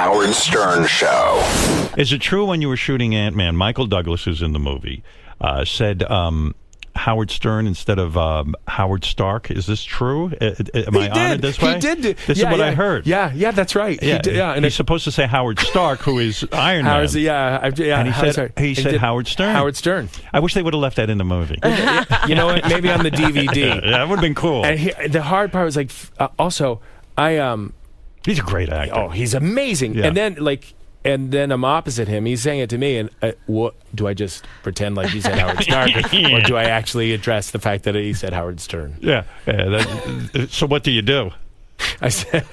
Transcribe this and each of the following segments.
Howard Stern Show. Is it true when you were shooting Ant-Man, Michael Douglas, who's in the movie, said Howard Stern instead of Howard Stark? Is this true? Am I honored this way? He did. This is what I heard. Yeah, that's right. Yeah, and he's supposed to say Howard Stark, who is Iron Man. And he said Howard Stern. Howard Stern. I wish they would have left that in the movie. You know what? Maybe on the DVD. Yeah, that would have been cool. And the hard part was like, also, he's a great actor. Oh, he's amazing. Yeah. And then I'm opposite him. He's saying it to me, and what do I just pretend like he said Howard Stark, or do I actually address the fact that he said Howard Stern? Yeah. So what do you do? I said,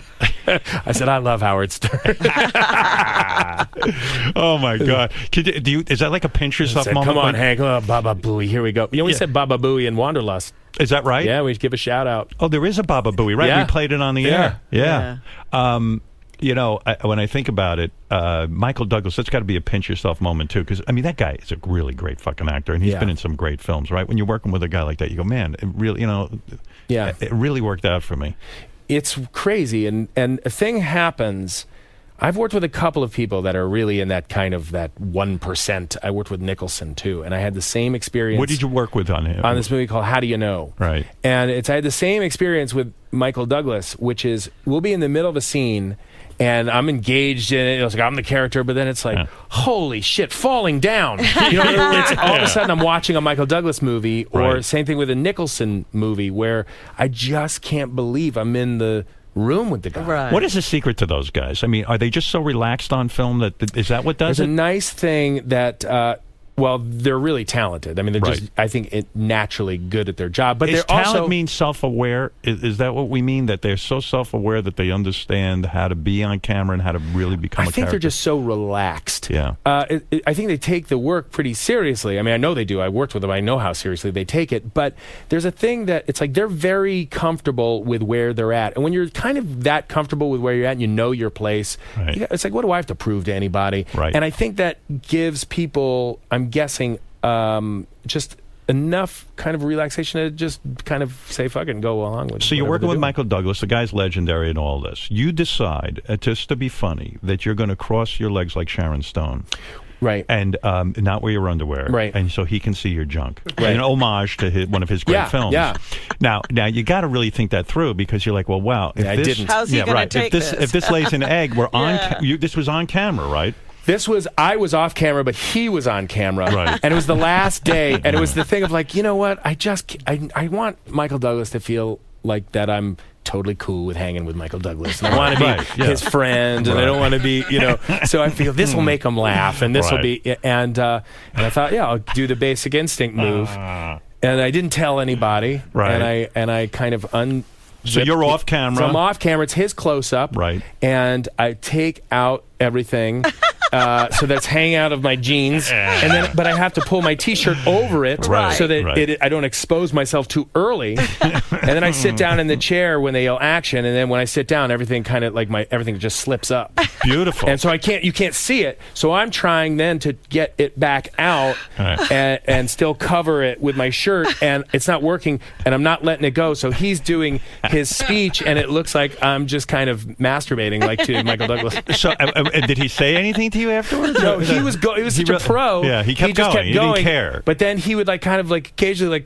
I love Howard Stern. Oh my God! Is that like a pinch yourself moment? Come on, Hank. Oh, Baba Booey. Here we go. We said Baba Booey in Wanderlust. Is that right? Yeah, we give a shout out. Oh, there is a Baba Booey, right? Yeah. We played it on the air. Yeah. When I think about it, Michael Douglas, that's got to be a pinch yourself moment too, because that guy is a really great fucking actor, and he's been in some great films, right? When you're working with a guy like that, you go, man, it really, it really worked out for me. It's crazy, and a thing happens. I've worked with a couple of people that are really in that kind of that 1%. I worked with Nicholson too, and I had the same experience. What did you work with on him? On this movie called How Do You Know? Right. And I had the same experience with Michael Douglas, which is we'll be in the middle of a scene, and I'm engaged in it. It's like I'm the character, but then it's like, holy shit, falling down. It's all of a sudden I'm watching a Michael Douglas movie, or same thing with a Nicholson movie, where I just can't believe I'm in the room with the guy. Right. What is the secret to those guys? Are they just so relaxed on film is that what does There's it? a nice thing that they're really talented. They're just, I think, naturally good at their job. But Does they're talent also mean self-aware? Is that what we mean? That they're so self-aware that they understand how to be on camera and how to really become a character? I think they're just so relaxed. Yeah. I think they take the work pretty seriously. I know they do. I worked with them. I know how seriously they take it. But there's a thing that it's like they're very comfortable with where they're at. And when you're kind of that comfortable with where you're at and you know your place, it's like, what do I have to prove to anybody? Right. And I think that gives people, I'm guessing, just enough kind of relaxation to just kind of say fuck it and go along with it. So you're working with Michael Douglas, the guy's legendary and all this. You decide, just to be funny, that you're going to cross your legs like Sharon Stone. Right. And not wear your underwear. Right. And so he can see your junk. Right. An homage to one of his great films. Yeah. Now you got to really think that through, because you're like, well, wow. If I didn't. How's he going to take this? If this lays an egg, we're on. This was on camera, right? I was off camera, but he was on camera. Right. And it was the last day, and it was the thing of like, you know what? I want Michael Douglas to feel like that I'm totally cool with hanging with Michael Douglas. And I want to be his friend, and I don't want to be, so I feel this will make him laugh, and this will be, and I thought, I'll do the Basic Instinct move. And I didn't tell anybody. Right. And I kind of So you're off camera. So I'm off camera. It's his close-up. Right. And I take out everything. So that's hanging out of my jeans, but I have to pull my T-shirt over it so that I don't expose myself too early. And then I sit down in the chair when they yell action, and then when I sit down, everything kind of like everything just slips up. Beautiful. And so you can't see it. So I'm trying then to get it back out and still cover it with my shirt, and it's not working, and I'm not letting it go. So he's doing his speech, and it looks like I'm just kind of masturbating like to Michael Douglas. So did he say anything to you afterwards? No, he was such a pro. Yeah, he kept just going. Kept going. He didn't care. But then he would occasionally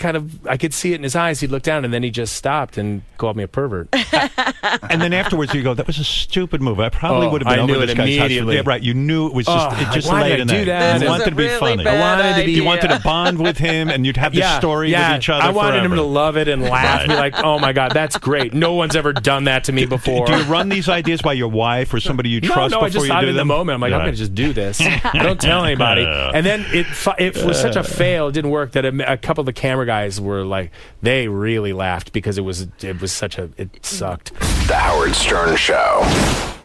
I could see it in his eyes. He'd look down, and then he just stopped and called me a pervert. And then afterwards you go, that was a stupid move. I probably would have been over this guy's house. Yeah, right. You knew it was just laid in there. You wanted to be funny. You wanted to bond with him, and you'd have this story with each other. I wanted him to love it and laugh, and be like, "Oh my God, that's great! No one's ever done that to me before." Do you run these ideas by your wife or somebody you trust? No, I just thought in the moment. I'm like, I'm going to just do this. Don't tell anybody. And then it was such a fail. It didn't work that a couple of the camera guys were like, they really laughed because it sucked. The Howard Stern Show.